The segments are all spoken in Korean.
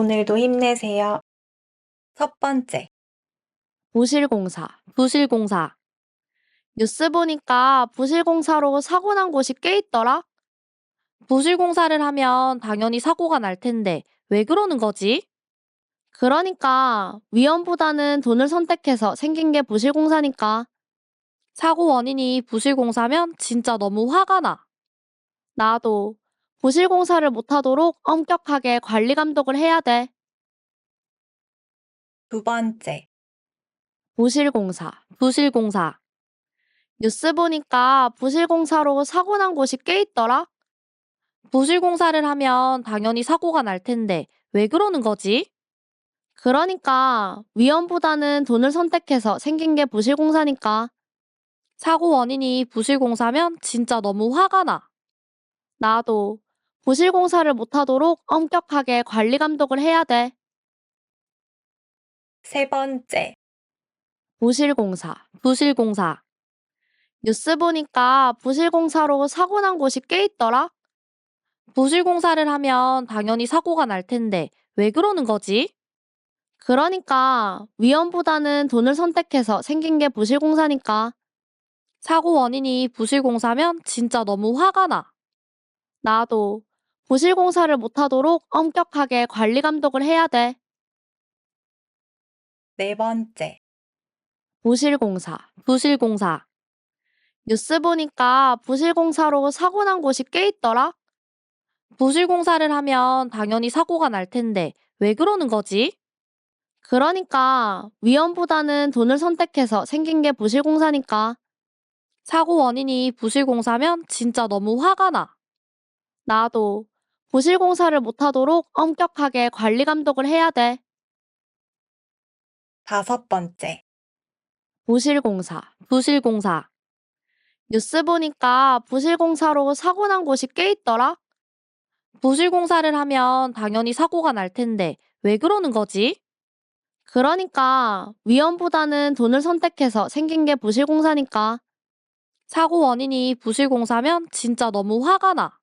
오늘도 힘내세요. 첫 번째, 부실공사. 뉴스 보니까 부실공사로 사고 난 곳이 꽤 있더라? 부실공사를 하면 당연히 사고가 날 텐데 왜 그러는 거지? 그러니까 위험보다는 돈을 선택해서 생긴 게 부실공사니까. 사고 원인이 부실공사면 진짜 너무 화가 나. 나도 부실공사를 못하도록 엄격하게 관리 감독을 해야 돼. 두 번째, 부실공사. 뉴스 보니까 부실공사로 사고 난 곳이 꽤 있더라? 부실공사를 하면 당연히 사고가 날 텐데 왜 그러는 거지? 그러니까 위험보다는 돈을 선택해서 생긴 게 부실공사니까. 사고 원인이 부실공사면 진짜 너무 화가 나. 나도 부실공사를 못하도록 엄격하게 관리 감독을 해야 돼. 세 번째, 부실공사. 뉴스 보니까 부실공사로 사고 난 곳이 꽤 있더라? 부실공사를 하면 당연히 사고가 날 텐데 왜 그러는 거지? 그러니까 위험보다는 돈을 선택해서 생긴 게 부실공사니까. 사고 원인이 부실공사면 진짜 너무 화가 나. 나도 부실공사를 못하도록 엄격하게 관리 감독을 해야 돼. 네 번째, 부실공사. 뉴스 보니까 부실공사로 사고 난 곳이 꽤 있더라? 부실공사를 하면 당연히 사고가 날 텐데 왜 그러는 거지? 그러니까 위험보다는 돈을 선택해서 생긴 게 부실공사니까. 사고 원인이 부실공사면 진짜 너무 화가 나. 나도 부실공사를 못하도록 엄격하게 관리 감독을 해야 돼. 다섯 번째, 부실공사. 뉴스 보니까 부실공사로 사고 난 곳이 꽤 있더라? 부실공사를 하면 당연히 사고가 날 텐데 왜 그러는 거지? 그러니까 위험보다는 돈을 선택해서 생긴 게 부실공사니까. 사고 원인이 부실공사면 진짜 너무 화가 나.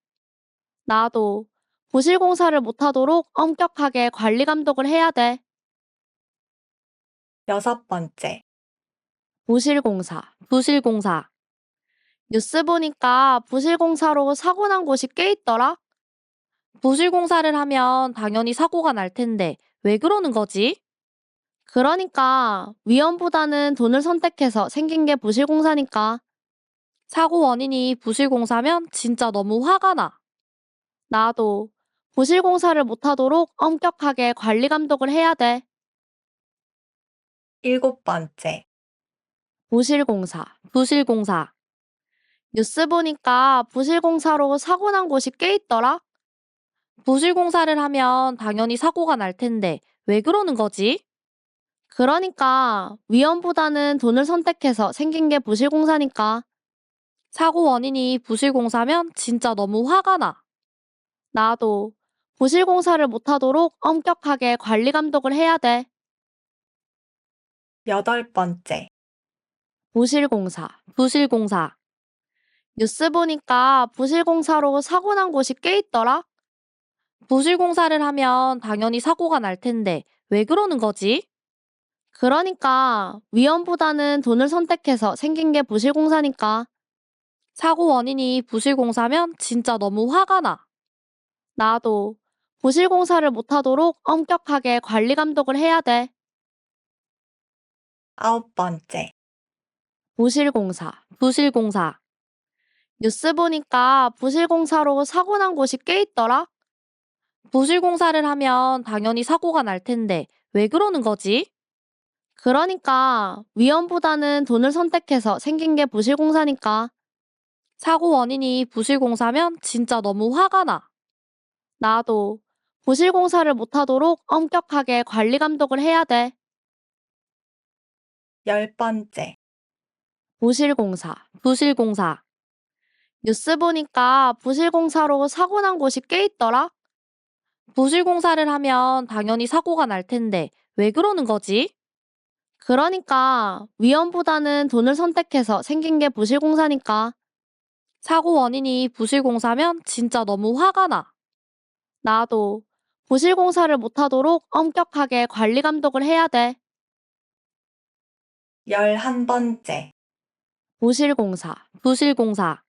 나도 부실공사를 못하도록 엄격하게 관리 감독을 해야 돼. 여섯 번째, 부실공사. 뉴스 보니까 부실공사로 사고 난 곳이 꽤 있더라? 부실공사를 하면 당연히 사고가 날 텐데 왜 그러는 거지? 그러니까 위험보다는 돈을 선택해서 생긴 게 부실공사니까. 사고 원인이 부실공사면 진짜 너무 화가 나. 나도 부실공사를 못하도록 엄격하게 관리 감독을 해야 돼. 일곱 번째, 부실공사. 뉴스 보니까 부실공사로 사고 난 곳이 꽤 있더라? 부실공사를 하면 당연히 사고가 날 텐데 왜 그러는 거지? 그러니까 위험보다는 돈을 선택해서 생긴 게 부실공사니까. 사고 원인이 부실공사면 진짜 너무 화가 나. 나도 부실공사를 못하도록 엄격하게 관리 감독을 해야 돼. 여덟 번째, 부실공사. 뉴스 보니까 부실공사로 사고 난 곳이 꽤 있더라? 부실공사를 하면 당연히 사고가 날 텐데 왜 그러는 거지? 그러니까 위험보다는 돈을 선택해서 생긴 게 부실공사니까. 사고 원인이 부실공사면 진짜 너무 화가 나. 나도 부실공사를 못하도록 엄격하게 관리 감독을 해야 돼. 아홉 번째, 부실공사. 뉴스 보니까 부실공사로 사고 난 곳이 꽤 있더라? 부실공사를 하면 당연히 사고가 날 텐데 왜 그러는 거지? 그러니까 위험보다는 돈을 선택해서 생긴 게 부실공사니까. 사고 원인이 부실공사면 진짜 너무 화가 나. 나도 부실공사를 못하도록 엄격하게 관리 감독을 해야 돼. 열 번째, 부실공사. 뉴스 보니까 부실공사로 사고 난 곳이 꽤 있더라? 부실공사를 하면 당연히 사고가 날 텐데 왜 그러는 거지? 그러니까 위험보다는 돈을 선택해서 생긴 게 부실공사니까. 사고 원인이 부실공사면 진짜 너무 화가 나. 나도 부실공사를 못하도록 엄격하게 관리 감독을 해야 돼. 11번째, 부실공사.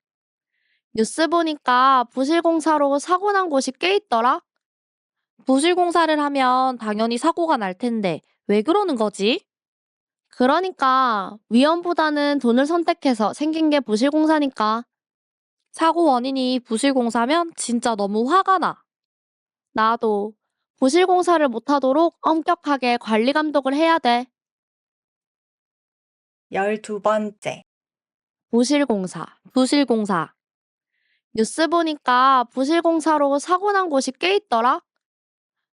뉴스 보니까 부실공사로 사고 난 곳이 꽤 있더라? 부실공사를 하면 당연히 사고가 날 텐데 왜 그러는 거지? 그러니까 위험보다는 돈을 선택해서 생긴 게 부실공사니까. 사고 원인이 부실공사면 진짜 너무 화가 나. 나도 부실공사를 못하도록 엄격하게 관리 감독을 해야 돼. 12번째, 부실공사. 뉴스 보니까 부실공사로 사고 난 곳이 꽤 있더라?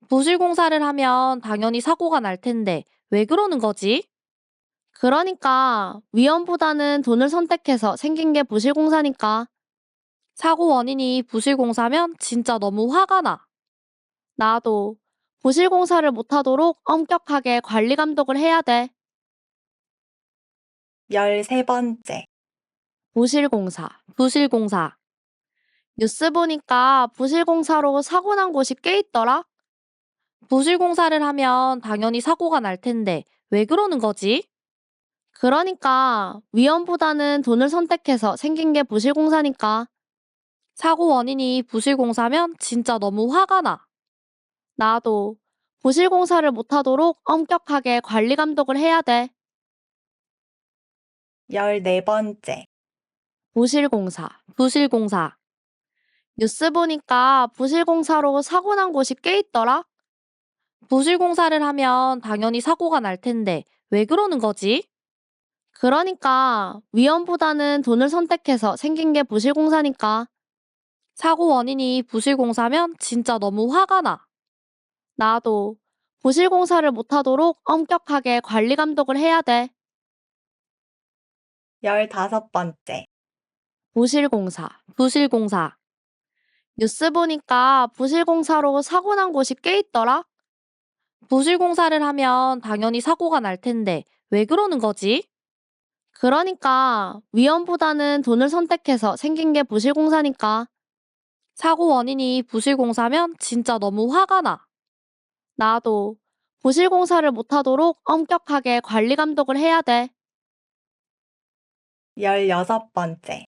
부실공사를 하면 당연히 사고가 날 텐데 왜 그러는 거지? 그러니까 위험보다는 돈을 선택해서 생긴 게 부실공사니까. 사고 원인이 부실공사면 진짜 너무 화가 나. 나도 부실공사를 못하도록 엄격하게 관리 감독을 해야 돼. 13번째, 부실공사. 뉴스 보니까 부실공사로 사고 난 곳이 꽤 있더라? 부실공사를 하면 당연히 사고가 날 텐데 왜 그러는 거지? 그러니까 위험보다는 돈을 선택해서 생긴 게 부실공사니까. 사고 원인이 부실공사면 진짜 너무 화가 나. 나도 부실공사를 못하도록 엄격하게 관리 감독을 해야 돼. 14번째, 부실공사. 뉴스 보니까 부실공사로 사고 난 곳이 꽤 있더라? 부실공사를 하면 당연히 사고가 날 텐데 왜 그러는 거지? 그러니까 위험보다는 돈을 선택해서 생긴 게 부실공사니까. 사고 원인이 부실공사면 진짜 너무 화가 나. 나도 부실공사를 못하도록 엄격하게 관리 감독을 해야 돼. 15번째, 부실공사. 뉴스 보니까 부실공사로 사고 난 곳이 꽤 있더라? 부실공사를 하면 당연히 사고가 날 텐데 왜 그러는 거지? 그러니까 위험보다는 돈을 선택해서 생긴 게 부실공사니까. 사고 원인이 부실공사면 진짜 너무 화가 나. 나도 부실공사를 못하도록 엄격하게 관리 감독을 해야 돼. 16번째,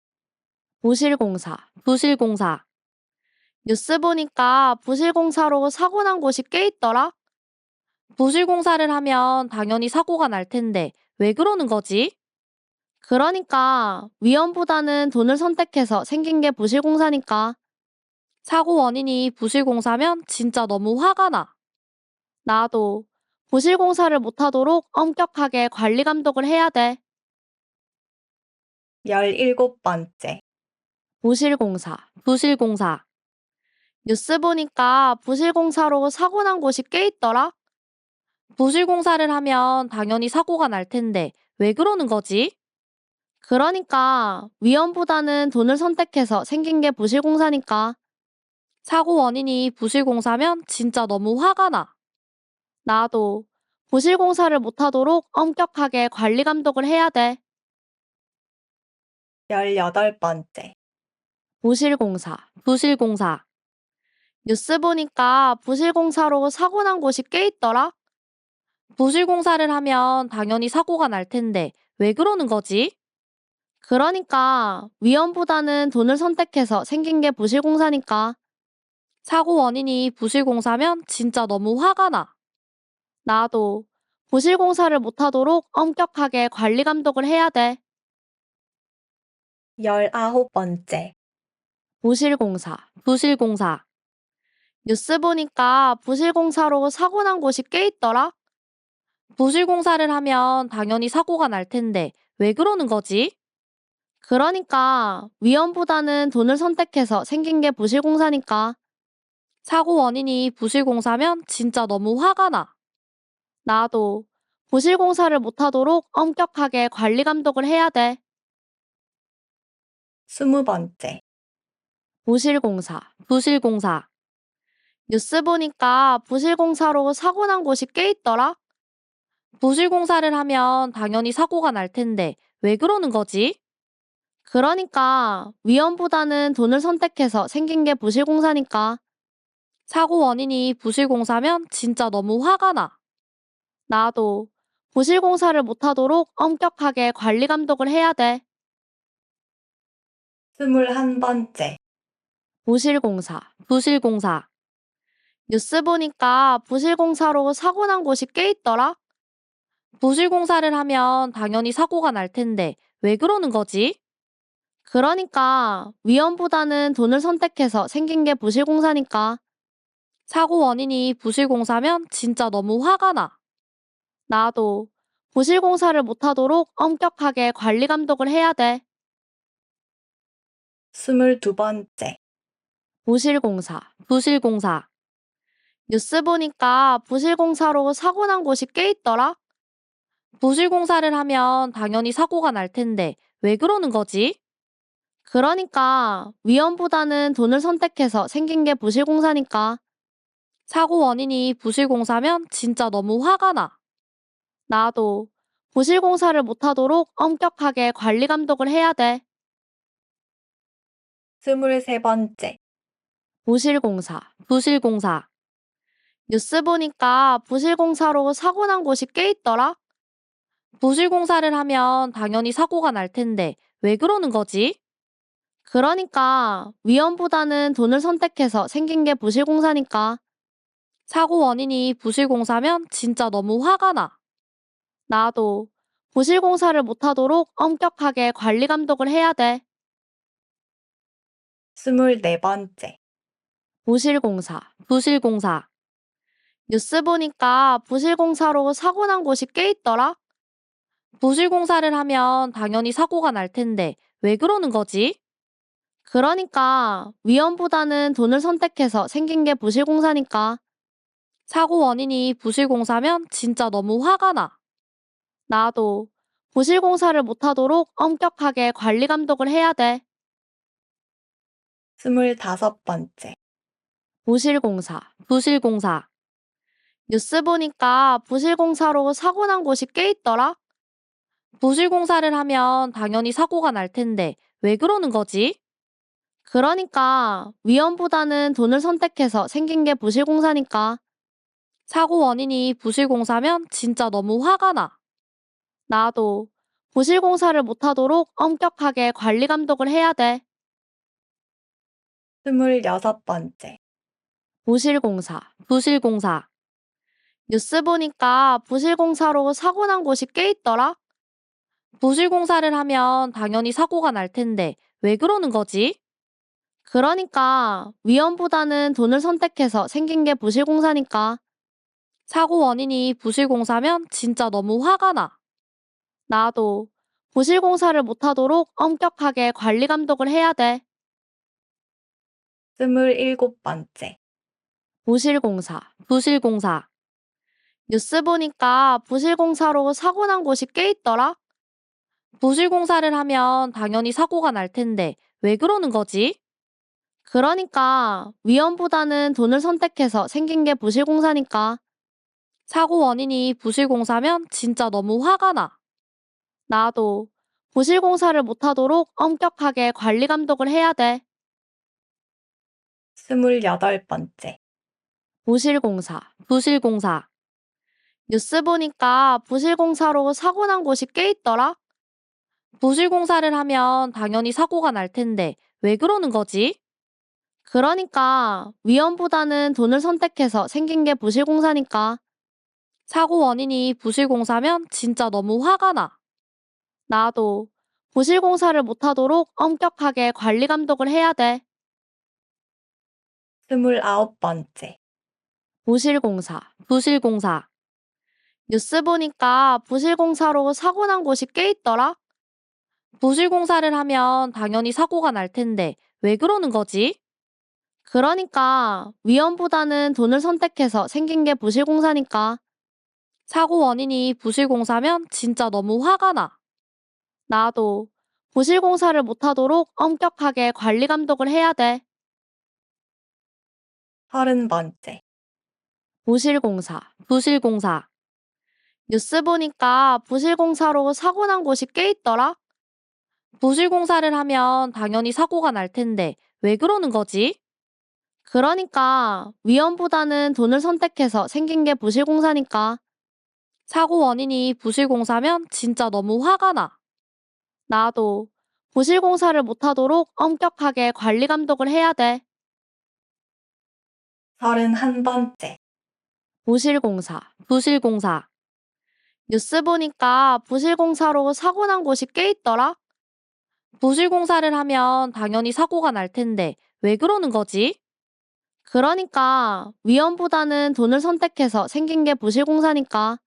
부실공사. 뉴스 보니까 부실공사로 사고 난 곳이 꽤 있더라? 부실공사를 하면 당연히 사고가 날 텐데 왜 그러는 거지? 그러니까 위험보다는 돈을 선택해서 생긴 게 부실공사니까. 사고 원인이 부실공사면 진짜 너무 화가 나. 나도 부실공사를 못하도록 엄격하게 관리 감독을 해야 돼. 17번째, 부실공사. 뉴스 보니까 부실공사로 사고 난 곳이 꽤 있더라? 부실공사를 하면 당연히 사고가 날 텐데 왜 그러는 거지? 그러니까 위험보다는 돈을 선택해서 생긴 게 부실공사니까. 사고 원인이 부실공사면 진짜 너무 화가 나. 나도 부실공사를 못하도록 엄격하게 관리 감독을 해야 돼. 18번째, 부실공사. 뉴스 보니까 부실공사로 사고 난 곳이 꽤 있더라? 부실공사를 하면 당연히 사고가 날 텐데 왜 그러는 거지? 그러니까 위험보다는 돈을 선택해서 생긴 게 부실공사니까. 사고 원인이 부실공사면 진짜 너무 화가 나. 나도 부실공사를 못하도록 엄격하게 관리 감독을 해야 돼. 19번째, 부실공사. 뉴스 보니까 부실공사로 사고 난 곳이 꽤 있더라? 부실공사를 하면 당연히 사고가 날 텐데 왜 그러는 거지? 그러니까 위험보다는 돈을 선택해서 생긴 게 부실공사니까. 사고 원인이 부실공사면 진짜 너무 화가 나. 나도 부실공사를 못하도록 엄격하게 관리 감독을 해야 돼. 20번째, 부실공사. 뉴스 보니까 부실공사로 사고 난 곳이 꽤 있더라? 부실공사를 하면 당연히 사고가 날 텐데 왜 그러는 거지? 그러니까 위험보다는 돈을 선택해서 생긴 게 부실공사니까. 사고 원인이 부실공사면 진짜 너무 화가 나. 나도 부실공사를 못하도록 엄격하게 관리 감독을 해야 돼. 21번째. 부실공사, 부실공사. 뉴스 보니까 부실공사로 사고 난 곳이 꽤 있더라. 부실공사를 하면 당연히 사고가 날 텐데 왜 그러는 거지? 그러니까 위험보다는 돈을 선택해서 생긴 게 부실공사니까. 사고 원인이 부실공사면 진짜 너무 화가 나. 나도 부실공사를 못하도록 엄격하게 관리 감독을 해야 돼. 22번째. 부실공사, 부실공사. 뉴스 보니까 부실공사로 사고 난 곳이 꽤 있더라. 부실공사를 하면 당연히 사고가 날 텐데 왜 그러는 거지? 그러니까 위험보다는 돈을 선택해서 생긴 게 부실공사니까. 사고 원인이 부실공사면 진짜 너무 화가 나. 나도 부실공사를 못하도록 엄격하게 관리 감독을 해야 돼. 23번째. 부실공사, 부실공사. 뉴스 보니까 부실공사로 사고 난 곳이 꽤 있더라. 부실공사를 하면 당연히 사고가 날 텐데 왜 그러는 거지? 그러니까 위험보다는 돈을 선택해서 생긴 게 부실공사니까. 사고 원인이 부실공사면 진짜 너무 화가 나. 나도 부실공사를 못하도록 엄격하게 관리 감독을 해야 돼. 24번째. 부실공사, 부실공사. 뉴스 보니까 부실공사로 사고 난 곳이 꽤 있더라. 부실공사를 하면 당연히 사고가 날 텐데 왜 그러는 거지? 그러니까 위험보다는 돈을 선택해서 생긴 게 부실공사니까. 사고 원인이 부실공사면 진짜 너무 화가 나. 나도 부실공사를 못하도록 엄격하게 관리 감독을 해야 돼. 25번째. 부실공사, 부실공사. 뉴스 보니까 부실공사로 사고 난 곳이 꽤 있더라. 부실공사를 하면 당연히 사고가 날 텐데 왜 그러는 거지? 그러니까 위험보다는 돈을 선택해서 생긴 게 부실공사니까. 사고 원인이 부실공사면 진짜 너무 화가 나. 나도 부실공사를 못하도록 엄격하게 관리 감독을 해야 돼. 26번째. 부실공사, 부실공사. 뉴스 보니까 부실공사로 사고 난 곳이 꽤 있더라. 부실공사를 하면 당연히 사고가 날 텐데 왜 그러는 거지? 그러니까 위험보다는 돈을 선택해서 생긴 게 부실공사니까. 사고 원인이 부실공사면 진짜 너무 화가 나. 나도 부실공사를 못하도록 엄격하게 관리 감독을 해야 돼. 27번째. 부실공사, 부실공사. 뉴스 보니까 부실공사로 사고 난 곳이 꽤 있더라. 부실공사를 하면 당연히 사고가 날 텐데 왜 그러는 거지? 그러니까 위험보다는 돈을 선택해서 생긴 게 부실공사니까. 사고 원인이 부실공사면 진짜 너무 화가 나. 나도 부실공사를 못하도록 엄격하게 관리 감독을 해야 돼. 28번째. 부실공사, 부실공사. 뉴스 보니까 부실공사로 사고 난 곳이 꽤 있더라. 부실공사를 하면 당연히 사고가 날 텐데 왜 그러는 거지? 그러니까 위험보다는 돈을 선택해서 생긴 게 부실공사니까. 사고 원인이 부실공사면 진짜 너무 화가 나. 나도 부실공사를 못하도록 엄격하게 관리 감독을 해야 돼. 29번째. 부실공사, 부실공사. 뉴스 보니까 부실공사로 사고 난 곳이 꽤 있더라. 부실공사를 하면 당연히 사고가 날 텐데 왜 그러는 거지? 그러니까 위험보다는 돈을 선택해서 생긴 게 부실공사니까. 사고 원인이 부실공사면 진짜 너무 화가 나. 나도 부실공사를 못하도록 엄격하게 관리 감독을 해야 돼. 30번째. 부실공사, 부실공사. 뉴스 보니까 부실공사로 사고 난 곳이 꽤 있더라. 부실공사를 하면 당연히 사고가 날 텐데 왜 그러는 거지? 그러니까 위험보다는 돈을 선택해서 생긴 게 부실공사니까. 사고 원인이 부실공사면 진짜 너무 화가 나. 나도 부실공사를 못하도록 엄격하게 관리 감독을 해야 돼. 31번째. 부실공사, 부실공사. 뉴스 보니까 부실공사로 사고 난 곳이 꽤 있더라. 부실공사를 하면 당연히 사고가 날 텐데 왜 그러는 거지? 그러니까 위험보다는 돈을 선택해서 생긴 게 부실공사니까.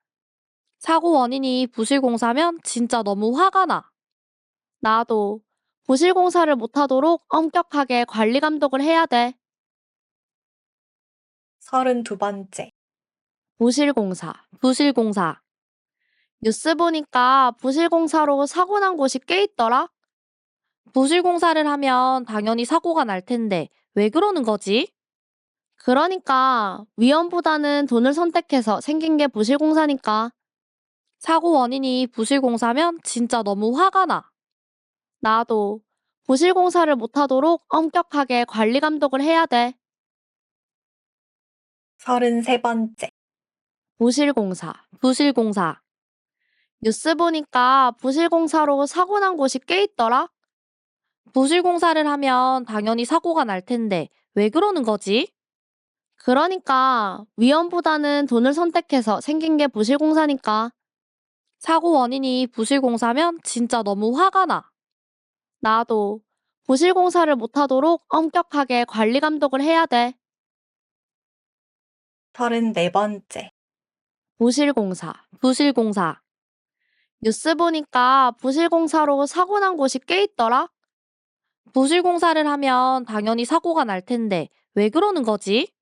사고 원인이 부실공사면 진짜 너무 화가 나. 나도 부실공사를 못하도록 엄격하게 관리 감독을 해야 돼. 32번째. 부실공사, 부실공사. 뉴스 보니까 부실공사로 사고 난 곳이 꽤 있더라. 부실공사를 하면 당연히 사고가 날 텐데 왜 그러는 거지? 그러니까 위험보다는 돈을 선택해서 생긴 게 부실공사니까. 사고 원인이 부실공사면 진짜 너무 화가 나. 나도 부실공사를 못하도록 엄격하게 관리 감독을 해야 돼. 33번째. 부실공사, 부실공사. 뉴스 보니까 부실공사로 사고 난 곳이 꽤 있더라. 부실공사를 하면 당연히 사고가 날 텐데 왜 그러는 거지? 그러니까 위험보다는 돈을 선택해서 생긴 게 부실공사니까. 사고 원인이 부실공사면 진짜 너무 화가 나. 나도 부실공사를 못하도록 엄격하게 관리 감독을 해야 돼. 34번째. 부실공사, 부실공사. 뉴스 보니까 부실공사로 사고 난 곳이 꽤 있더라. 부실공사를 하면 당연히 사고가 날 텐데 왜 그러는 거지?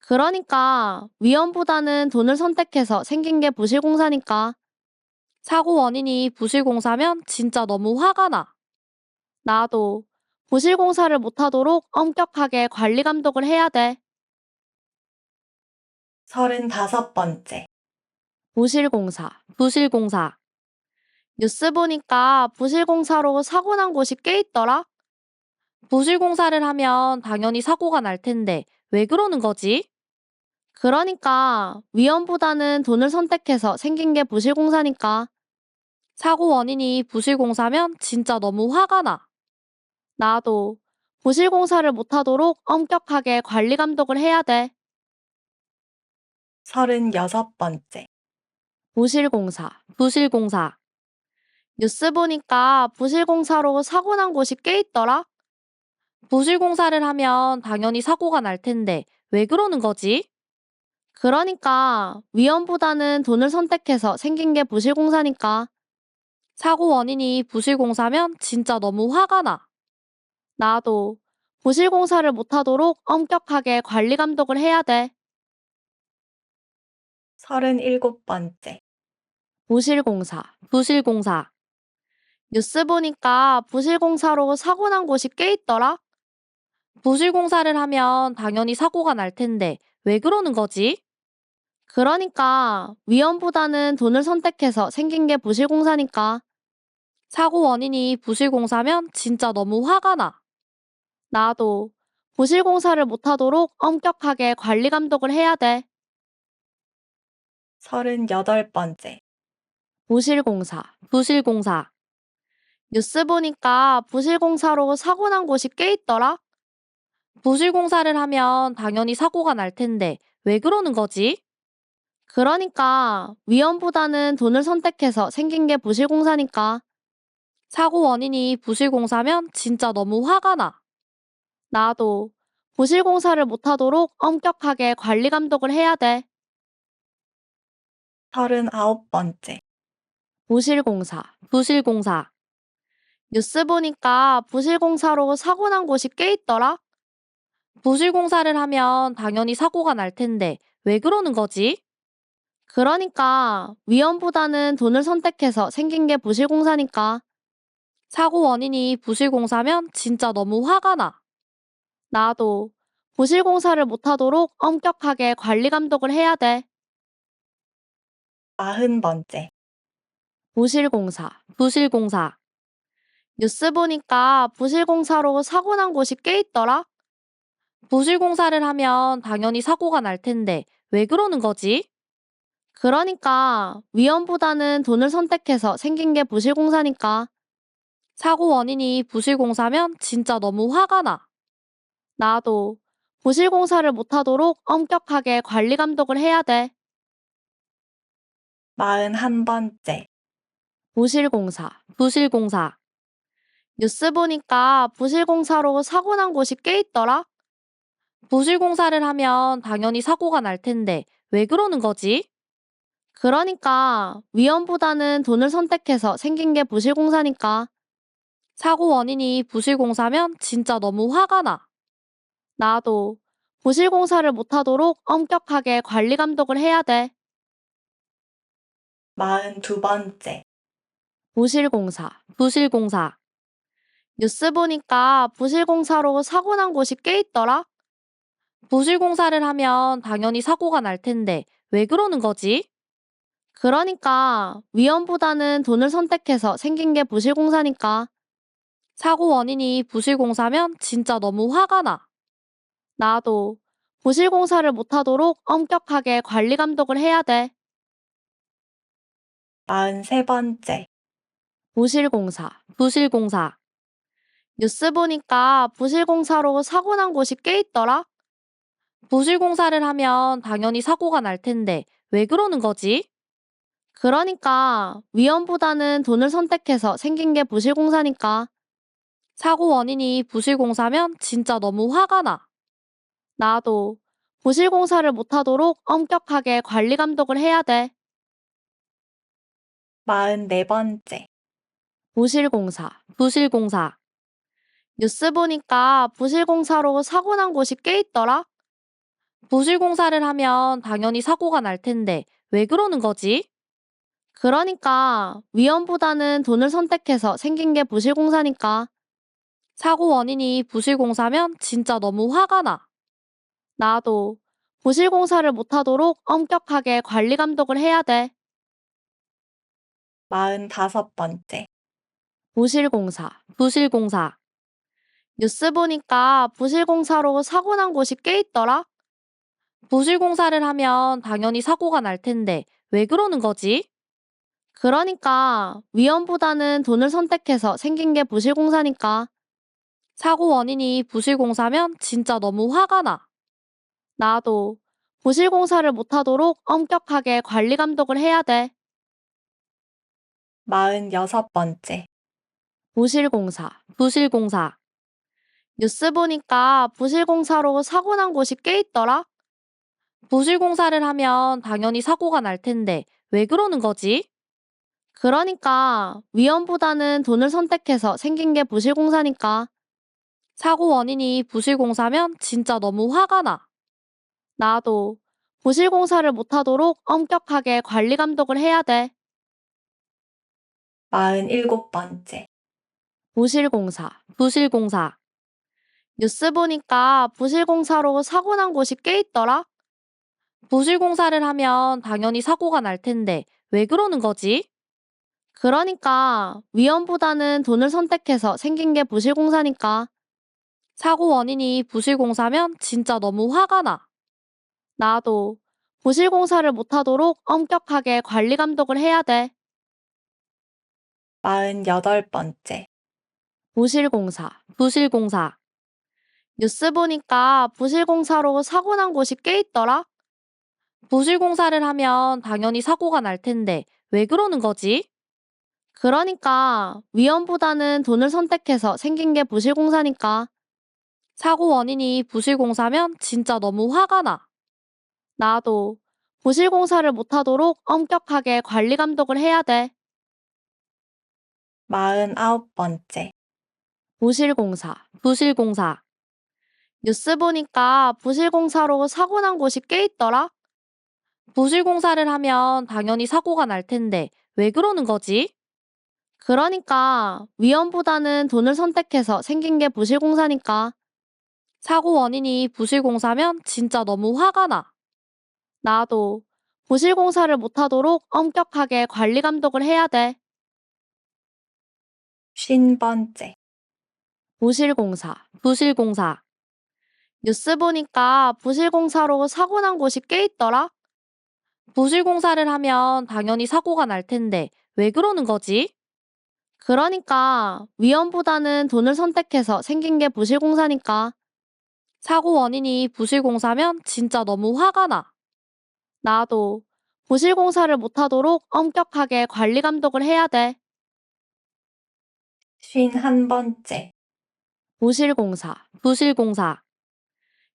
그러니까 위험보다는 돈을 선택해서 생긴 게 부실공사니까. 사고 원인이 부실공사면 진짜 너무 화가 나. 나도 부실공사를 못하도록 엄격하게 관리 감독을 해야 돼. 35번째. 부실공사, 부실공사. 뉴스 보니까 부실공사로 사고 난 곳이 꽤 있더라. 부실공사를 하면 당연히 사고가 날 텐데 왜 그러는 거지? 그러니까 위험보다는 돈을 선택해서 생긴 게 부실공사니까. 사고 원인이 부실공사면 진짜 너무 화가 나. 나도 부실공사를 못하도록 엄격하게 관리 감독을 해야 돼. 36번째. 부실공사, 부실공사. 뉴스 보니까 부실공사로 사고 난 곳이 꽤 있더라. 부실공사를 하면 당연히 사고가 날 텐데 왜 그러는 거지? 그러니까 위험보다는 돈을 선택해서 생긴 게 부실공사니까. 사고 원인이 부실공사면 진짜 너무 화가 나. 나도 부실공사를 못하도록 엄격하게 관리 감독을 해야 돼. 37번째. 부실공사, 부실공사. 뉴스 보니까 부실공사로 사고 난 곳이 꽤 있더라. 부실공사를 하면 당연히 사고가 날 텐데 왜 그러는 거지? 그러니까 위험보다는 돈을 선택해서 생긴 게 부실공사니까. 사고 원인이 부실공사면 진짜 너무 화가 나. 나도 부실공사를 못하도록 엄격하게 관리 감독을 해야 돼. 38번째. 부실공사, 부실공사. 뉴스 보니까 부실공사로 사고 난 곳이 꽤 있더라. 부실공사를 하면 당연히 사고가 날 텐데 왜 그러는 거지? 그러니까 위험보다는 돈을 선택해서 생긴 게 부실공사니까. 사고 원인이 부실공사면 진짜 너무 화가 나. 나도 부실공사를 못하도록 엄격하게 관리 감독을 해야 돼. 39번째. 부실공사, 부실공사. 뉴스 보니까 부실공사로 사고 난 곳이 꽤 있더라. 부실공사를 하면 당연히 사고가 날 텐데 왜 그러는 거지? 그러니까 위험보다는 돈을 선택해서 생긴 게 부실공사니까. 사고 원인이 부실공사면 진짜 너무 화가 나. 나도 부실공사를 못하도록 엄격하게 관리 감독을 해야 돼. 40번째. 부실공사, 부실공사. 뉴스 보니까 부실공사로 사고 난 곳이 꽤 있더라. 부실공사를 하면 당연히 사고가 날 텐데 왜 그러는 거지? 그러니까 위험보다는 돈을 선택해서 생긴 게 부실공사니까. 사고 원인이 부실공사면 진짜 너무 화가 나. 나도 부실공사를 못하도록 엄격하게 관리 감독을 해야 돼. 41번째. 부실공사. 뉴스 보니까 부실공사로 사고 난 곳이 꽤 있더라. 부실공사를 하면 당연히 사고가 날 텐데 왜 그러는 거지? 그러니까 위험보다는 돈을 선택해서 생긴 게 부실공사니까. 사고 원인이 부실공사면 진짜 너무 화가 나. 나도 부실공사를 못하도록 엄격하게 관리 감독을 해야 돼. 42번째. 부실공사. 뉴스 보니까 부실공사로 사고 난 곳이 꽤 있더라. 부실공사를 하면 당연히 사고가 날 텐데 왜 그러는 거지? 그러니까 위험보다는 돈을 선택해서 생긴 게 부실공사니까. 사고 원인이 부실공사면 진짜 너무 화가 나. 나도 부실공사를 못하도록 엄격하게 관리 감독을 해야 돼. 43번째. 부실공사. 뉴스 보니까 부실공사로 사고 난 곳이 꽤 있더라. 부실공사를 하면 당연히 사고가 날 텐데 왜 그러는 거지? 그러니까 위험보다는 돈을 선택해서 생긴 게 부실공사니까. 사고 원인이 부실공사면 진짜 너무 화가 나. 나도 부실공사를 못하도록 엄격하게 관리 감독을 해야 돼. 44번째. 부실공사. 뉴스 보니까 부실공사로 사고 난 곳이 꽤 있더라. 부실공사를 하면 당연히 사고가 날 텐데 왜 그러는 거지? 그러니까 위험보다는 돈을 선택해서 생긴 게 부실공사니까. 사고 원인이 부실공사면 진짜 너무 화가 나. 나도 부실공사를 못하도록 엄격하게 관리 감독을 해야 돼. 45번째. 부실공사. 뉴스 보니까 부실공사로 사고 난 곳이 꽤 있더라. 부실공사를 하면 당연히 사고가 날 텐데 왜 그러는 거지? 그러니까 위험보다는 돈을 선택해서 생긴 게 부실공사니까. 사고 원인이 부실공사면 진짜 너무 화가 나. 나도 부실공사를 못하도록 엄격하게 관리 감독을 해야 돼. 46번째. 부실공사. 뉴스 보니까 부실공사로 사고 난 곳이 꽤 있더라. 부실공사를 하면 당연히 사고가 날 텐데 왜 그러는 거지? 그러니까 위험보다는 돈을 선택해서 생긴 게 부실공사니까. 사고 원인이 부실공사면 진짜 너무 화가 나. 나도 부실공사를 못하도록 엄격하게 관리 감독을 해야 돼. 47번째. 부실공사. 뉴스 보니까 부실공사로 사고 난 곳이 꽤 있더라. 부실공사를 하면 당연히 사고가 날 텐데 왜 그러는 거지? 그러니까 위험보다는 돈을 선택해서 생긴 게 부실공사니까. 사고 원인이 부실공사면 진짜 너무 화가 나. 나도 부실공사를 못하도록 엄격하게 관리 감독을 해야 돼. 48번째. 부실공사. 뉴스 보니까 부실공사로 사고 난 곳이 꽤 있더라. 부실공사를 하면 당연히 사고가 날 텐데 왜 그러는 거지? 그러니까 위험보다는 돈을 선택해서 생긴 게 부실공사니까. 사고 원인이 부실공사면 진짜 너무 화가 나. 나도 부실공사를 못하도록 엄격하게 관리 감독을 해야 돼. 49번째. 부실공사. 뉴스 보니까 부실공사로 사고 난 곳이 꽤 있더라. 부실공사를 하면 당연히 사고가 날 텐데 왜 그러는 거지? 그러니까 위험보다는 돈을 선택해서 생긴 게 부실공사니까. 사고 원인이 부실공사면 진짜 너무 화가 나. 나도 부실공사를 못하도록 엄격하게 관리 감독을 해야 돼. 50번째. 부실공사. 뉴스 보니까 부실공사로 사고 난 곳이 꽤 있더라? 부실공사를 하면 당연히 사고가 날 텐데 왜 그러는 거지? 그러니까 위험보다는 돈을 선택해서 생긴 게 부실공사니까. 사고 원인이 부실공사면 진짜 너무 화가 나. 나도 부실공사를 못하도록 엄격하게 관리 감독을 해야 돼. 51번째. 부실공사.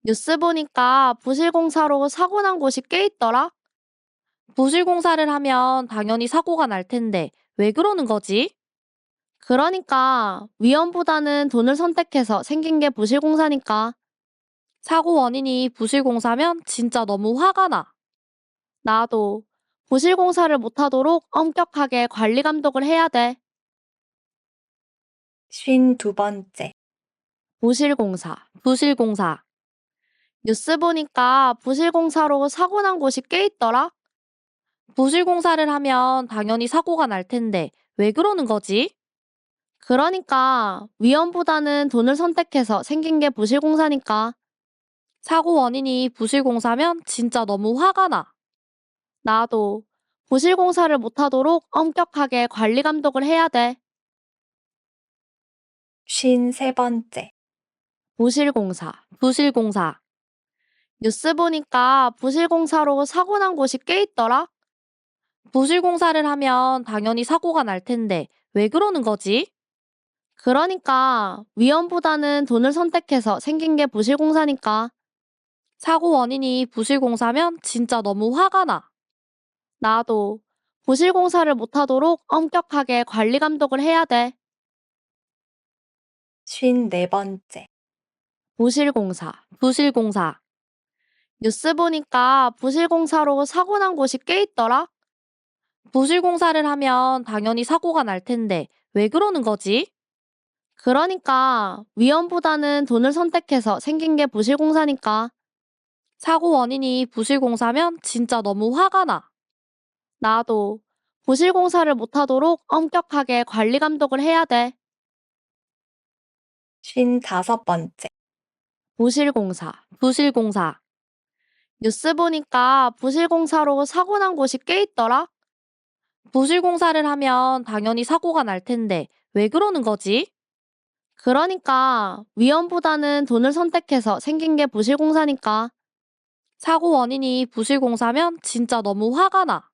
뉴스 보니까 부실공사로 사고 난 곳이 꽤 있더라? 부실공사를 하면 당연히 사고가 날 텐데 왜 그러는 거지? 그러니까 위험보다는 돈을 선택해서 생긴 게 부실공사니까. 사고 원인이 부실공사면 진짜 너무 화가 나. 나도 부실공사를 못하도록 엄격하게 관리 감독을 해야 돼. 52번째. 부실공사. 뉴스 보니까 부실공사로 사고 난 곳이 꽤 있더라? 부실공사를 하면 당연히 사고가 날 텐데 왜 그러는 거지? 그러니까 위험보다는 돈을 선택해서 생긴 게 부실공사니까. 사고 원인이 부실공사면 진짜 너무 화가 나. 나도 부실공사를 못하도록 엄격하게 관리 감독을 해야 돼. 53번째. 부실공사. 뉴스 보니까 부실공사로 사고 난 곳이 꽤 있더라? 부실공사를 하면 당연히 사고가 날 텐데 왜 그러는 거지? 그러니까 위험보다는 돈을 선택해서 생긴 게 부실공사니까. 사고 원인이 부실공사면 진짜 너무 화가 나. 나도 부실공사를 못하도록 엄격하게 관리 감독을 해야 돼. 54번째. 부실공사. 뉴스 보니까 부실공사로 사고 난 곳이 꽤 있더라? 부실공사를 하면 당연히 사고가 날 텐데 왜 그러는 거지? 그러니까 위험보다는 돈을 선택해서 생긴 게 부실공사니까. 사고 원인이 부실공사면 진짜 너무 화가 나. 나도 부실공사를 못하도록 엄격하게 관리 감독을 해야 돼. 55번째. 부실공사. 뉴스 보니까 부실공사로 사고 난 곳이 꽤 있더라? 부실공사를 하면 당연히 사고가 날 텐데 왜 그러는 거지? 그러니까 위험보다는 돈을 선택해서 생긴 게 부실공사니까. 사고 원인이 부실공사면 진짜 너무 화가 나.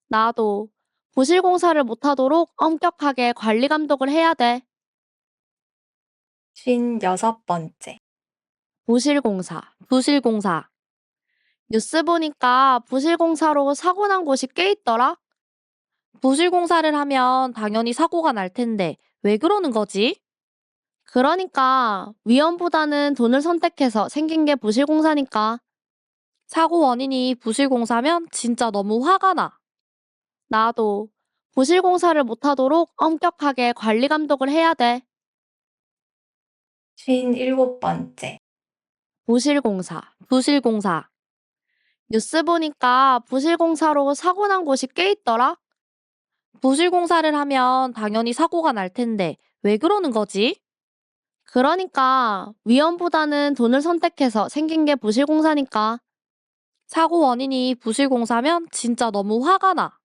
나도 부실공사를 못하도록 엄격하게 관리 감독을 해야 돼. 56번째. 부실공사. 뉴스 보니까 부실공사로 사고 난 곳이 꽤 있더라? 부실공사를 하면 당연히 사고가 날 텐데 왜 그러는 거지? 그러니까 위험보다는 돈을 선택해서 생긴 게 부실공사니까. 사고 원인이 부실공사면 진짜 너무 화가 나. 나도 부실공사를 못하도록 엄격하게 관리 감독을 해야 돼. 57번째. 부실공사. 뉴스 보니까 부실공사로 사고 난 곳이 꽤 있더라? 부실공사를 하면 당연히 사고가 날 텐데 왜 그러는 거지? 그러니까 위험보다는 돈을 선택해서 생긴 게 부실공사니까. 사고 원인이 부실공사면 진짜 너무 화가 나.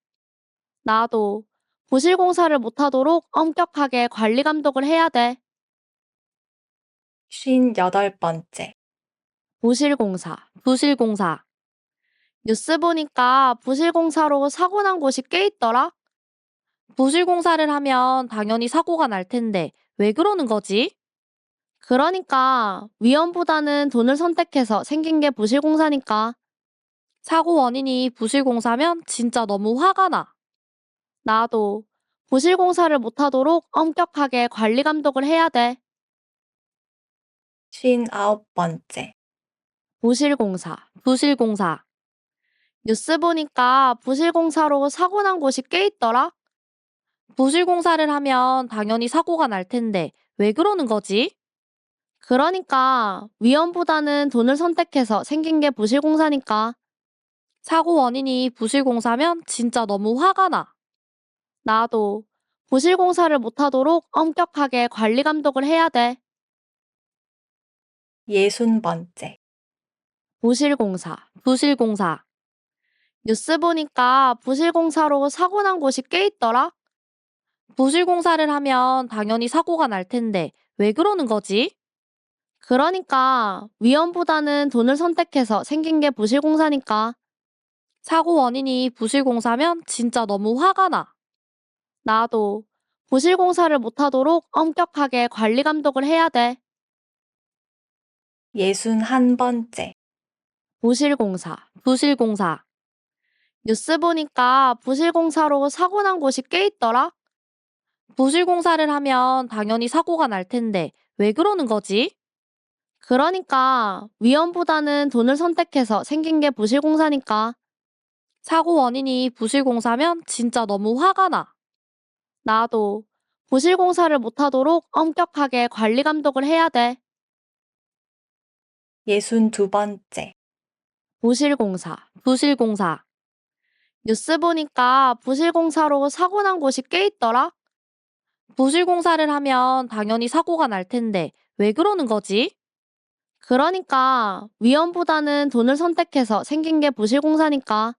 나도 부실공사를 못하도록 엄격하게 관리 감독을 해야 돼. 58번째. 부실공사. 뉴스 보니까 부실공사로 사고 난 곳이 꽤 있더라? 부실공사를 하면 당연히 사고가 날 텐데 왜 그러는 거지? 그러니까 위험보다는 돈을 선택해서 생긴 게 부실공사니까. 사고 원인이 부실공사면 진짜 너무 화가 나. 나도 부실공사를 못하도록 엄격하게 관리 감독을 해야 돼. 59번째. 부실공사. 뉴스 보니까 부실공사로 사고 난 곳이 꽤 있더라? 부실공사를 하면 당연히 사고가 날 텐데 왜 그러는 거지? 그러니까 위험보다는 돈을 선택해서 생긴 게 부실공사니까. 사고 원인이 부실공사면 진짜 너무 화가 나. 나도 부실공사를 못하도록 엄격하게 관리 감독을 해야 돼. 60번째. 부실공사. 뉴스 보니까 부실공사로 사고 난 곳이 꽤 있더라? 부실공사를 하면 당연히 사고가 날 텐데 왜 그러는 거지? 그러니까 위험보다는 돈을 선택해서 생긴 게 부실공사니까. 사고 원인이 부실공사면 진짜 너무 화가 나. 나도 부실공사를 못하도록 엄격하게 관리 감독을 해야 돼. 61번째. 부실공사. 뉴스 보니까 부실공사로 사고 난 곳이 꽤 있더라? 부실공사를 하면 당연히 사고가 날 텐데 왜 그러는 거지? 그러니까 위험보다는 돈을 선택해서 생긴 게 부실공사니까. 사고 원인이 부실공사면 진짜 너무 화가 나. 나도 부실공사를 못하도록 엄격하게 관리 감독을 해야 돼. 62번째. 부실공사. 뉴스 보니까 부실공사로 사고 난 곳이 꽤 있더라? 부실공사를 하면 당연히 사고가 날 텐데 왜 그러는 거지? 그러니까 위험보다는 돈을 선택해서 생긴 게 부실공사니까.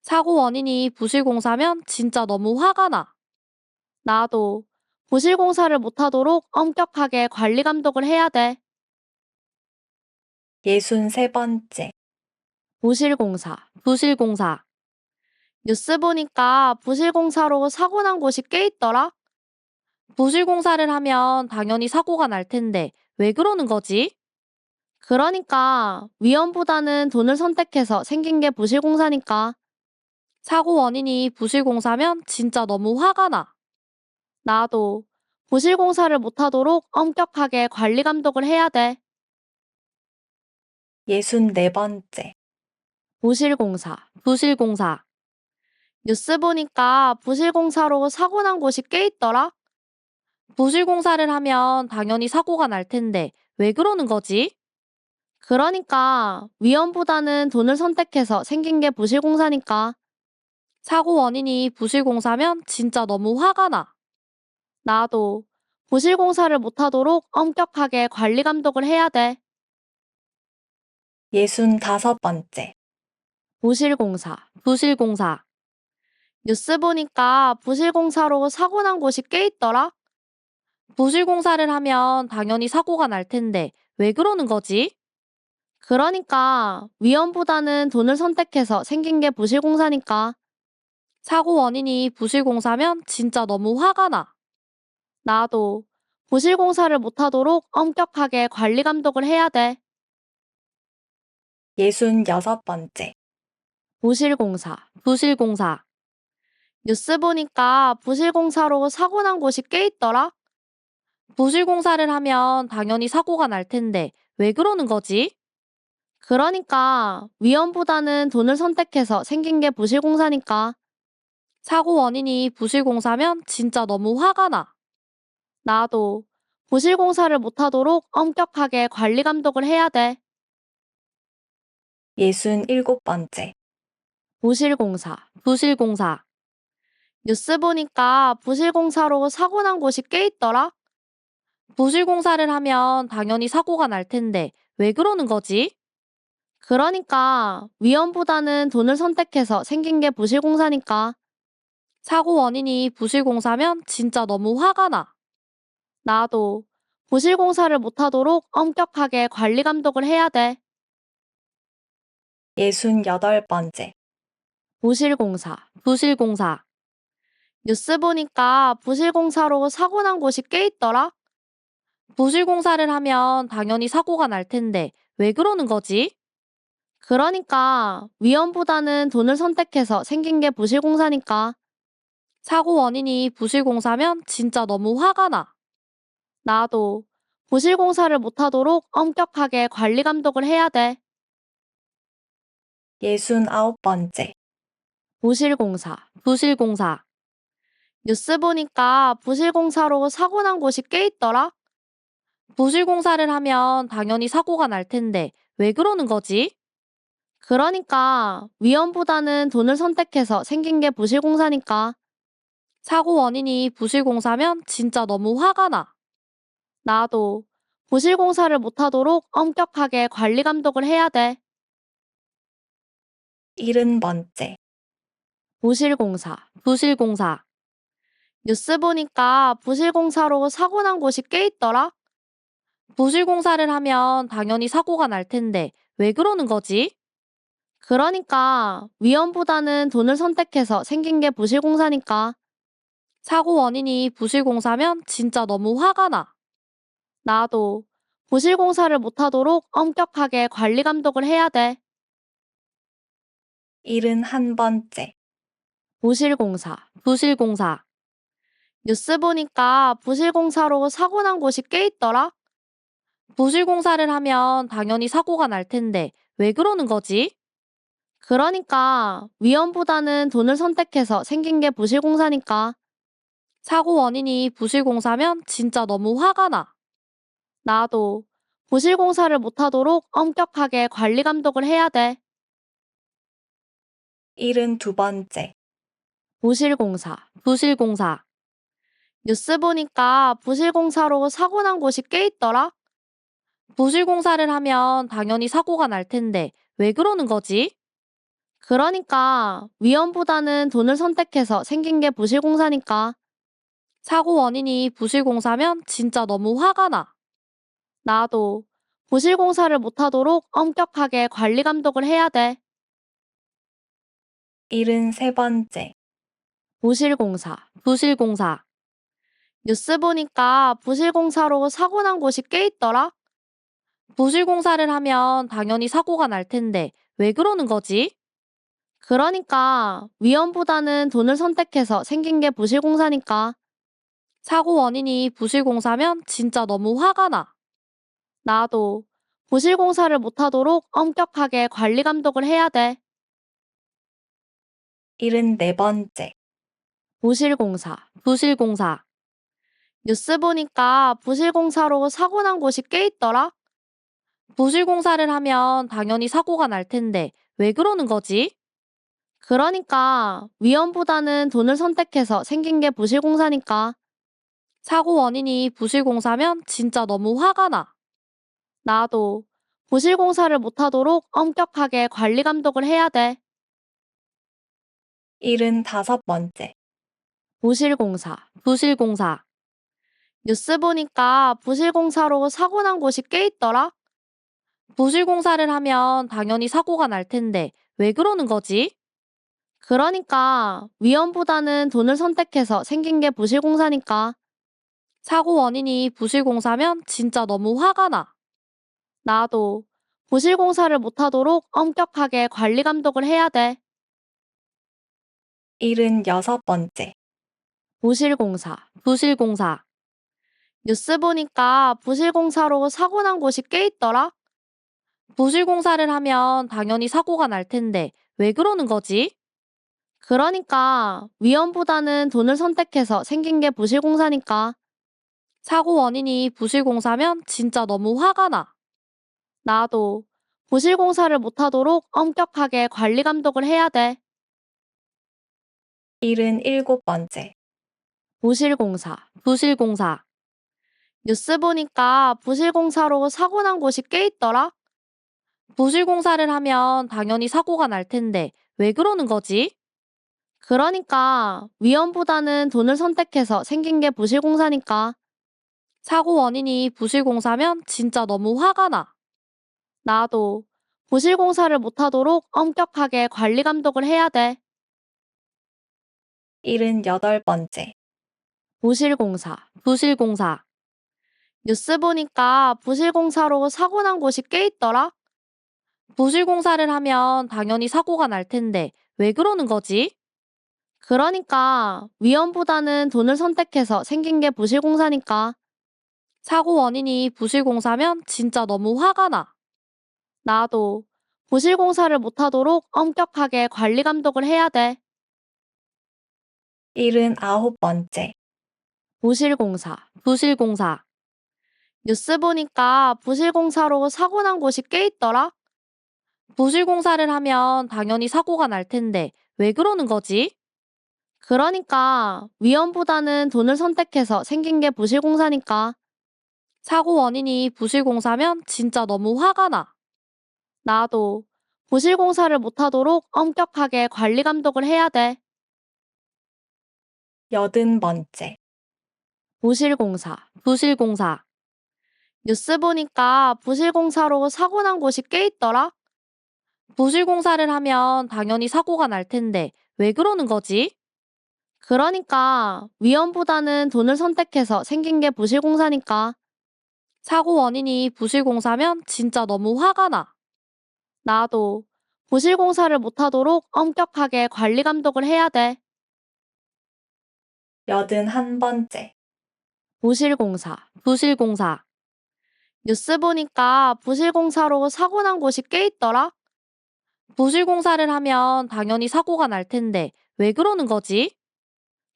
사고 원인이 부실공사면 진짜 너무 화가 나. 나도 부실공사를 못하도록 엄격하게 관리 감독을 해야 돼. 63번째. 부실공사. 뉴스 보니까 부실공사로 사고 난 곳이 꽤 있더라? 부실공사를 하면 당연히 사고가 날 텐데 왜 그러는 거지? 그러니까 위험보다는 돈을 선택해서 생긴 게 부실공사니까. 사고 원인이 부실공사면 진짜 너무 화가 나. 나도 부실공사를 못하도록 엄격하게 관리 감독을 해야 돼. 64번째. 부실공사. 뉴스 보니까 부실공사로 사고 난 곳이 꽤 있더라? 부실공사를 하면 당연히 사고가 날 텐데 왜 그러는 거지? 그러니까 위험보다는 돈을 선택해서 생긴 게 부실공사니까. 사고 원인이 부실공사면 진짜 너무 화가 나. 나도 부실공사를 못하도록 엄격하게 관리 감독을 해야 돼. 65번째. 부실공사. 뉴스 보니까 부실공사로 사고 난 곳이 꽤 있더라? 부실공사를 하면 당연히 사고가 날 텐데 왜 그러는 거지? 그러니까 위험보다는 돈을 선택해서 생긴 게 부실공사니까. 사고 원인이 부실공사면 진짜 너무 화가 나. 나도 부실공사를 못하도록 엄격하게 관리 감독을 해야 돼. 66번째. 부실공사. 뉴스 보니까 부실공사로 사고 난 곳이 꽤 있더라? 부실공사를 하면 당연히 사고가 날 텐데 왜 그러는 거지? 그러니까 위험보다는 돈을 선택해서 생긴 게 부실공사니까. 사고 원인이 부실공사면 진짜 너무 화가 나. 나도 부실공사를 못하도록 엄격하게 관리 감독을 해야 돼. 67번째. 부실공사. 뉴스 보니까 부실공사로 사고 난 곳이 꽤 있더라? 부실공사를 하면 당연히 사고가 날 텐데 왜 그러는 거지? 그러니까 위험보다는 돈을 선택해서 생긴 게 부실공사니까. 사고 원인이 부실공사면 진짜 너무 화가 나. 나도 부실공사를 못하도록 엄격하게 관리 감독을 해야 돼. 68번째. 부실공사. 뉴스 보니까 부실공사로 사고 난 곳이 꽤 있더라? 부실공사를 하면 당연히 사고가 날 텐데 왜 그러는 거지? 그러니까 위험보다는 돈을 선택해서 생긴 게 부실공사니까. 사고 원인이 부실공사면 진짜 너무 화가 나. 나도 부실공사를 못하도록 엄격하게 관리 감독을 해야 돼. 69번째. 부실공사. 뉴스 보니까 부실공사로 사고 난 곳이 꽤 있더라? 부실공사를 하면 당연히 사고가 날 텐데 왜 그러는 거지? 그러니까 위험보다는 돈을 선택해서 생긴 게 부실공사니까. 사고 원인이 부실공사면 진짜 너무 화가 나. 나도 부실공사를 못하도록 엄격하게 관리 감독을 해야 돼. 70번째, 부실공사. 뉴스 보니까 부실공사로 사고 난 곳이 꽤 있더라. 부실공사를 하면 당연히 사고가 날 텐데 왜 그러는 거지? 그러니까 위험보다는 돈을 선택해서 생긴 게 부실공사니까. 사고 원인이 부실공사면 진짜 너무 화가 나. 나도 부실공사를 못하도록 엄격하게 관리 감독을 해야 돼. 71번째, 부실공사. 뉴스 보니까 부실공사로 사고 난 곳이 꽤 있더라. 부실공사를 하면 당연히 사고가 날 텐데 왜 그러는 거지? 그러니까 위험보다는 돈을 선택해서 생긴 게 부실공사니까. 사고 원인이 부실공사면 진짜 너무 화가 나. 나도 부실공사를 못하도록 엄격하게 관리 감독을 해야 돼. 72번째, 부실공사. 뉴스 보니까 부실공사로 사고 난 곳이 꽤 있더라. 부실공사를 하면 당연히 사고가 날 텐데 왜 그러는 거지? 그러니까 위험보다는 돈을 선택해서 생긴 게 부실공사니까. 사고 원인이 부실공사면 진짜 너무 화가 나. 나도 부실공사를 못하도록 엄격하게 관리 감독을 해야 돼. 73번째, 부실공사. 뉴스 보니까 부실공사로 사고 난 곳이 꽤 있더라. 부실공사를 하면 당연히 사고가 날 텐데 왜 그러는 거지? 그러니까 위험보다는 돈을 선택해서 생긴 게 부실공사니까. 사고 원인이 부실공사면 진짜 너무 화가 나. 나도 부실공사를 못하도록 엄격하게 관리 감독을 해야 돼. 74번째, 부실공사. 뉴스 보니까 부실공사로 사고 난 곳이 꽤 있더라. 부실공사를 하면 당연히 사고가 날 텐데 왜 그러는 거지? 그러니까 위험보다는 돈을 선택해서 생긴 게 부실공사니까. 사고 원인이 부실공사면 진짜 너무 화가 나. 나도 부실공사를 못하도록 엄격하게 관리 감독을 해야 돼. 75번째, 부실공사. 뉴스 보니까 부실공사로 사고 난 곳이 꽤 있더라. 부실공사를 하면 당연히 사고가 날 텐데 왜 그러는 거지? 그러니까 위험보다는 돈을 선택해서 생긴 게 부실공사니까. 사고 원인이 부실공사면 진짜 너무 화가 나. 나도 부실공사를 못하도록 엄격하게 관리 감독을 해야 돼. 76번째, 부실공사. 뉴스 보니까 부실공사로 사고 난 곳이 꽤 있더라. 부실공사를 하면 당연히 사고가 날 텐데 왜 그러는 거지? 그러니까 위험보다는 돈을 선택해서 생긴 게 부실공사니까. 사고 원인이 부실공사면 진짜 너무 화가 나. 나도 부실공사를 못하도록 엄격하게 관리 감독을 해야 돼. 77번째, 부실공사. 뉴스 보니까 부실공사로 사고 난 곳이 꽤 있더라. 부실공사를 하면 당연히 사고가 날 텐데 왜 그러는 거지? 그러니까 위험보다는 돈을 선택해서 생긴 게 부실공사니까. 사고 원인이 부실공사면 진짜 너무 화가 나. 나도 부실공사를 못하도록 엄격하게 관리 감독을 해야 돼. 78번째, 부실공사. 뉴스 보니까 부실공사로 사고 난 곳이 꽤 있더라. 부실공사를 하면 당연히 사고가 날 텐데 왜 그러는 거지? 그러니까 위험보다는 돈을 선택해서 생긴 게 부실공사니까. 사고 원인이 부실공사면 진짜 너무 화가 나. 나도 부실공사를 못하도록 엄격하게 관리 감독을 해야 돼. 79번째, 부실공사. 뉴스 보니까 부실공사로 사고 난 곳이 꽤 있더라. 부실공사를 하면 당연히 사고가 날 텐데 왜 그러는 거지? 그러니까 위험보다는 돈을 선택해서 생긴 게 부실공사니까. 사고 원인이 부실공사면 진짜 너무 화가 나. 나도 부실공사를 못하도록 엄격하게 관리 감독을 해야 돼. 80번째. 부실공사. 뉴스 보니까 부실공사로 사고 난 곳이 꽤 있더라. 부실공사를 하면 당연히 사고가 날 텐데 왜 그러는 거지? 그러니까 위험보다는 돈을 선택해서 생긴 게 부실공사니까. 사고 원인이 부실공사면 진짜 너무 화가 나. 나도 부실공사를 못하도록 엄격하게 관리 감독을 해야 돼. 81번째. 부실공사. 뉴스 보니까 부실공사로 사고 난 곳이 꽤 있더라. 부실공사를 하면 당연히 사고가 날 텐데 왜 그러는 거지?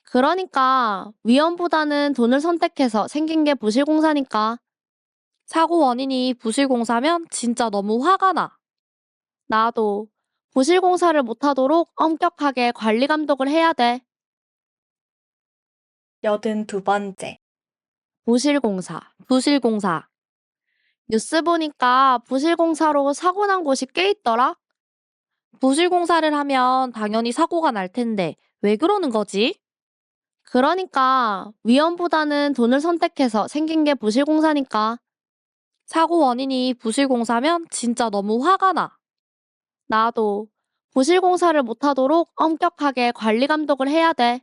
그러니까 위험보다는 돈을 선택해서 생긴 게 부실공사니까. 사고 원인이 부실공사면 진짜 너무 화가 나. 나도 부실공사를 못하도록 엄격하게 관리 감독을 해야 돼. 82번째. 부실공사. 뉴스 보니까 부실공사로 사고 난 곳이 꽤 있더라. 부실공사를 하면 당연히 사고가 날 텐데 왜 그러는 거지? 그러니까 위험보다는 돈을 선택해서 생긴 게 부실공사니까. 사고 원인이 부실공사면 진짜 너무 화가 나. 나도 부실공사를 못하도록 엄격하게 관리 감독을 해야 돼.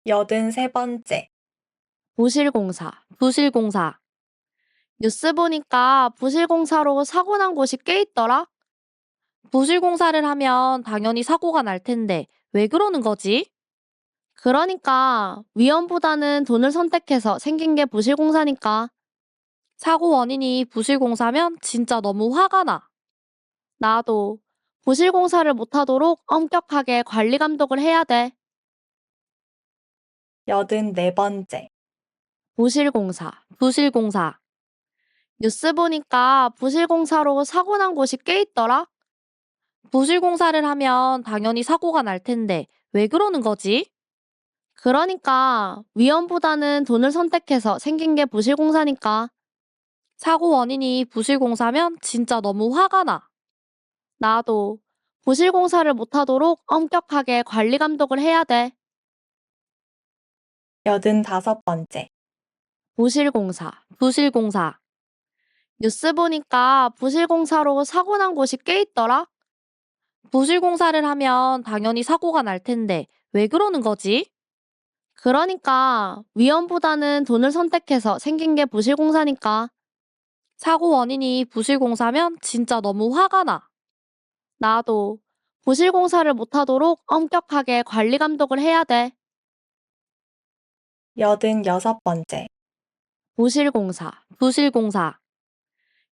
83번째. 부실공사. 뉴스 보니까 부실공사로 사고 난 곳이 꽤 있더라. 부실공사를 하면 당연히 사고가 날 텐데 왜 그러는 거지? 그러니까 위험보다는 돈을 선택해서 생긴 게 부실공사니까. 사고 원인이 부실공사면 진짜 너무 화가 나. 나도 부실공사를 못하도록 엄격하게 관리 감독을 해야 돼. 84번째. 부실공사. 뉴스 보니까 부실공사로 사고 난 곳이 꽤 있더라. 부실공사를 하면 당연히 사고가 날 텐데 왜 그러는 거지? 그러니까 위험보다는 돈을 선택해서 생긴 게 부실공사니까. 사고 원인이 부실공사면 진짜 너무 화가 나. 나도 부실공사를 못하도록 엄격하게 관리 감독을 해야 돼. 85번째. 부실공사. 뉴스 보니까 부실공사로 사고 난 곳이 꽤 있더라. 부실공사를 하면 당연히 사고가 날 텐데 왜 그러는 거지? 그러니까 위험보다는 돈을 선택해서 생긴 게 부실공사니까. 사고 원인이 부실공사면 진짜 너무 화가 나. 나도 부실공사를 못하도록 엄격하게 관리 감독을 해야 돼. 86번째. 부실공사.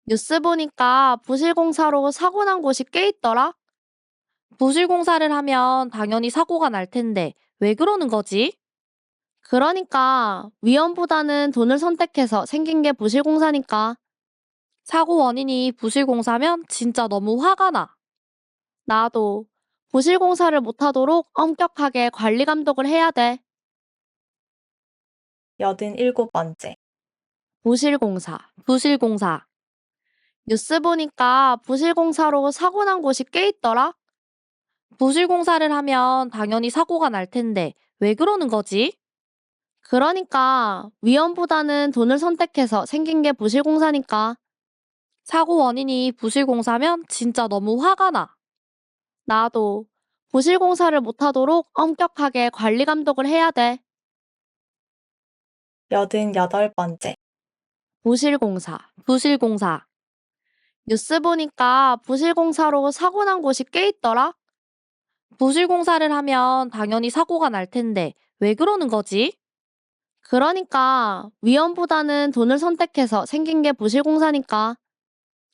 뉴스 보니까 부실공사로 사고 난 곳이 꽤 있더라. 부실공사를 하면 당연히 사고가 날 텐데 왜 그러는 거지? 그러니까 위험보다는 돈을 선택해서 생긴 게 부실공사니까. 사고 원인이 부실공사면 진짜 너무 화가 나. 나도 부실공사를 못하도록 엄격하게 관리 감독을 해야 돼. 87번째. 부실공사. 뉴스 보니까 부실공사로 사고 난 곳이 꽤 있더라. 부실공사를 하면 당연히 사고가 날 텐데 왜 그러는 거지? 그러니까 위험보다는 돈을 선택해서 생긴 게 부실공사니까. 사고 원인이 부실공사면 진짜 너무 화가 나. 나도 부실공사를 못하도록 엄격하게 관리 감독을 해야 돼. 88번째. 부실공사. 뉴스 보니까 부실공사로 사고 난 곳이 꽤 있더라. 부실공사를 하면 당연히 사고가 날 텐데 왜 그러는 거지? 그러니까 위험보다는 돈을 선택해서 생긴 게 부실공사니까.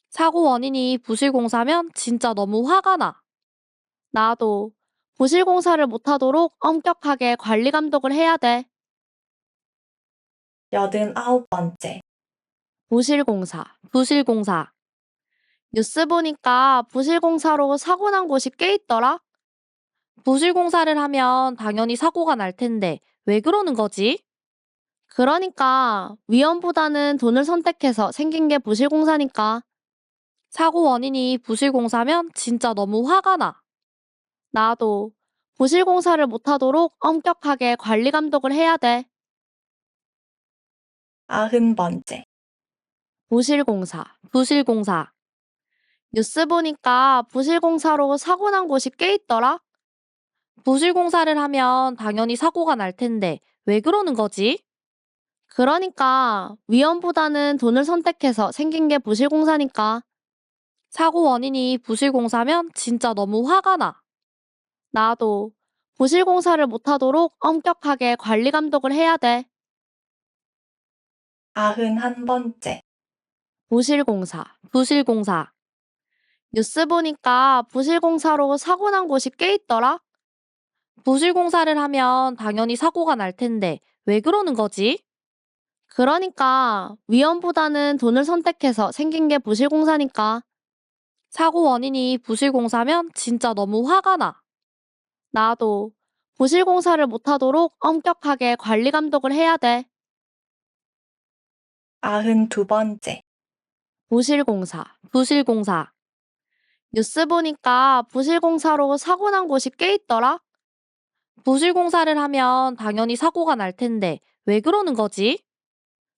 사고 원인이 부실공사면 진짜 너무 화가 나. 나도 부실공사를 못하도록 엄격하게 관리 감독을 해야 돼. 89번째. 부실공사. 뉴스 보니까 부실공사로 사고 난 곳이 꽤 있더라. 부실공사를 하면 당연히 사고가 날 텐데 왜 그러는 거지? 그러니까 위험보다는 돈을 선택해서 생긴 게 부실공사니까. 사고 원인이 부실공사면 진짜 너무 화가 나. 나도 부실공사를 못하도록 엄격하게 관리 감독을 해야 돼. 90번째. 부실공사. 뉴스 보니까 부실공사로 사고 난 곳이 꽤 있더라. 부실공사를 하면 당연히 사고가 날 텐데 왜 그러는 거지? 그러니까 위험보다는 돈을 선택해서 생긴 게 부실공사니까. 사고 원인이 부실공사면 진짜 너무 화가 나. 나도 부실공사를 못하도록 엄격하게 관리 감독을 해야 돼. 91번째. 부실공사. 뉴스 보니까 부실공사로 사고 난 곳이 꽤 있더라. 부실공사를 하면 당연히 사고가 날 텐데 왜 그러는 거지? 그러니까 위험보다는 돈을 선택해서 생긴 게 부실공사니까. 사고 원인이 부실공사면 진짜 너무 화가 나. 나도 부실공사를 못하도록 엄격하게 관리 감독을 해야 돼. 92번째. 부실공사. 뉴스 보니까 부실공사로 사고 난 곳이 꽤 있더라. 부실공사를 하면 당연히 사고가 날 텐데 왜 그러는 거지?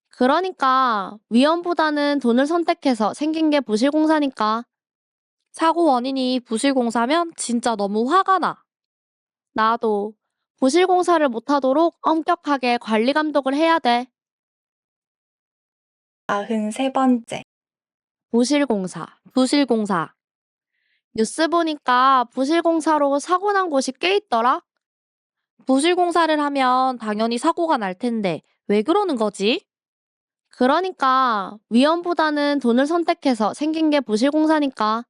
그러니까 위험보다는 돈을 선택해서 생긴 게 부실공사니까. 사고 원인이 부실공사면 진짜 너무 화가 나. 나도 부실공사를 못하도록 엄격하게 관리 감독을 해야 돼. 93번째. 부실공사. 뉴스 보니까 부실공사로 사고 난 곳이 꽤 있더라. 부실공사를 하면 당연히 사고가 날 텐데 왜 그러는 거지? 그러니까 위험보다는 돈을 선택해서 생긴 게 부실공사니까.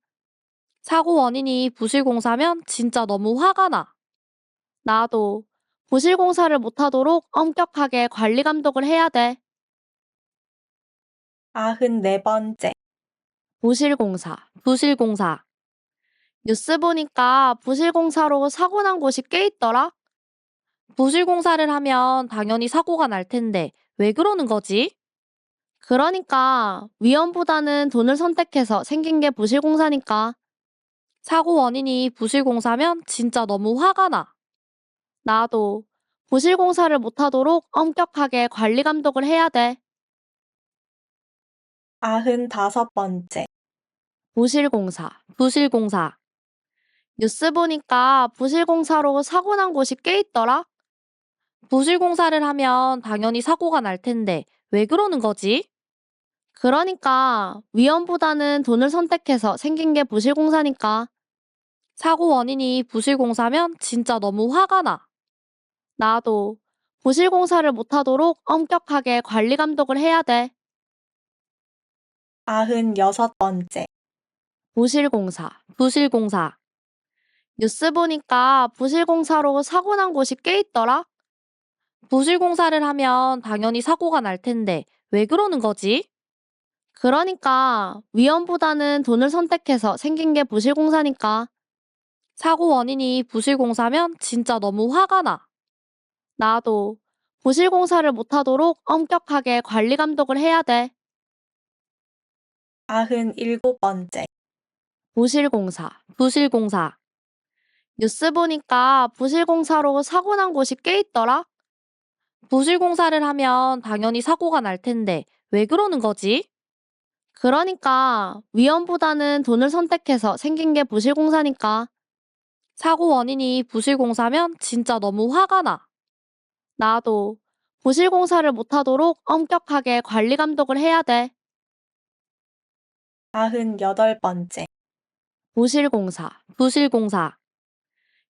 사고 원인이 부실공사면 진짜 너무 화가 나. 나도 부실공사를 못하도록 엄격하게 관리 감독을 해야 돼. 94번째. 부실공사. 뉴스 보니까 부실공사로 사고 난 곳이 꽤 있더라. 부실공사를 하면 당연히 사고가 날 텐데 왜 그러는 거지? 그러니까 위험보다는 돈을 선택해서 생긴 게 부실공사니까. 사고 원인이 부실공사면 진짜 너무 화가 나. 나도 부실공사를 못하도록 엄격하게 관리 감독을 해야 돼. 95번째. 부실공사. 뉴스 보니까 부실공사로 사고 난 곳이 꽤 있더라. 부실공사를 하면 당연히 사고가 날 텐데 왜 그러는 거지? 그러니까 위험보다는 돈을 선택해서 생긴 게 부실공사니까. 사고 원인이 부실공사면 진짜 너무 화가 나. 나도 부실공사를 못하도록 엄격하게 관리 감독을 해야 돼. 96번째. 부실공사. 뉴스 보니까 부실공사로 사고 난 곳이 꽤 있더라. 부실공사를 하면 당연히 사고가 날 텐데 왜 그러는 거지? 그러니까 위험보다는 돈을 선택해서 생긴 게 부실공사니까. 사고 원인이 부실공사면 진짜 너무 화가 나. 나도 부실공사를 못하도록 엄격하게 관리 감독을 해야 돼. 97번째. 부실공사. 뉴스 보니까 부실공사로 사고 난 곳이 꽤 있더라. 부실공사를 하면 당연히 사고가 날 텐데 왜 그러는 거지? 그러니까 위험보다는 돈을 선택해서 생긴 게 부실공사니까. 사고 원인이 부실공사면 진짜 너무 화가 나. 나도 부실공사를 못하도록 엄격하게 관리 감독을 해야 돼. 98번째. 부실공사.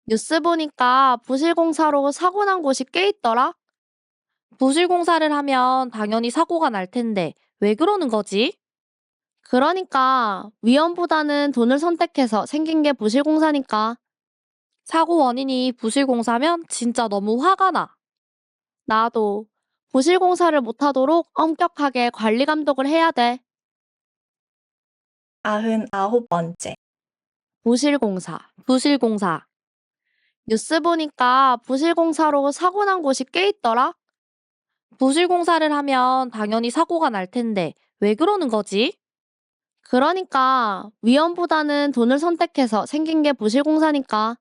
뉴스 보니까 부실공사로 사고 난 곳이 꽤 있더라. 부실공사를 하면 당연히 사고가 날 텐데 왜 그러는 거지? 그러니까 위험보다는 돈을 선택해서 생긴 게 부실공사니까. 사고 원인이 부실공사면 진짜 너무 화가 나. 나도 부실공사를 못하도록 엄격하게 관리 감독을 해야 돼. 99번째. 부실공사. 뉴스 보니까 부실공사로 사고 난 곳이 꽤 있더라. 부실공사를 하면 당연히 사고가 날 텐데 왜 그러는 거지? 그러니까 위험보다는 돈을 선택해서 생긴 게 부실공사니까.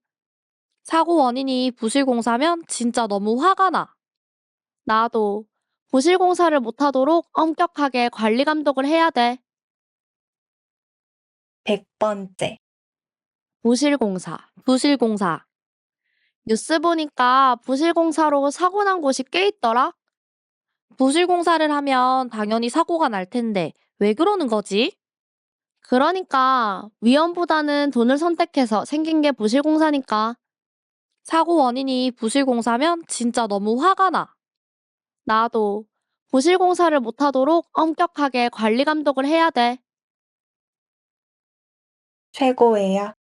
사고 원인이 부실공사면 진짜 너무 화가 나. 나도 부실공사를 못하도록 엄격하게 관리 감독을 해야 돼. 100번째. 부실공사. 뉴스 보니까 부실공사로 사고 난 곳이 꽤 있더라? 부실공사를 하면 당연히 사고가 날 텐데 왜 그러는 거지? 그러니까 위험보다는 돈을 선택해서 생긴 게 부실공사니까. 사고 원인이 부실공사면 진짜 너무 화가 나. 나도 부실공사를 못하도록 엄격하게 관리 감독을 해야 돼. 최고예요.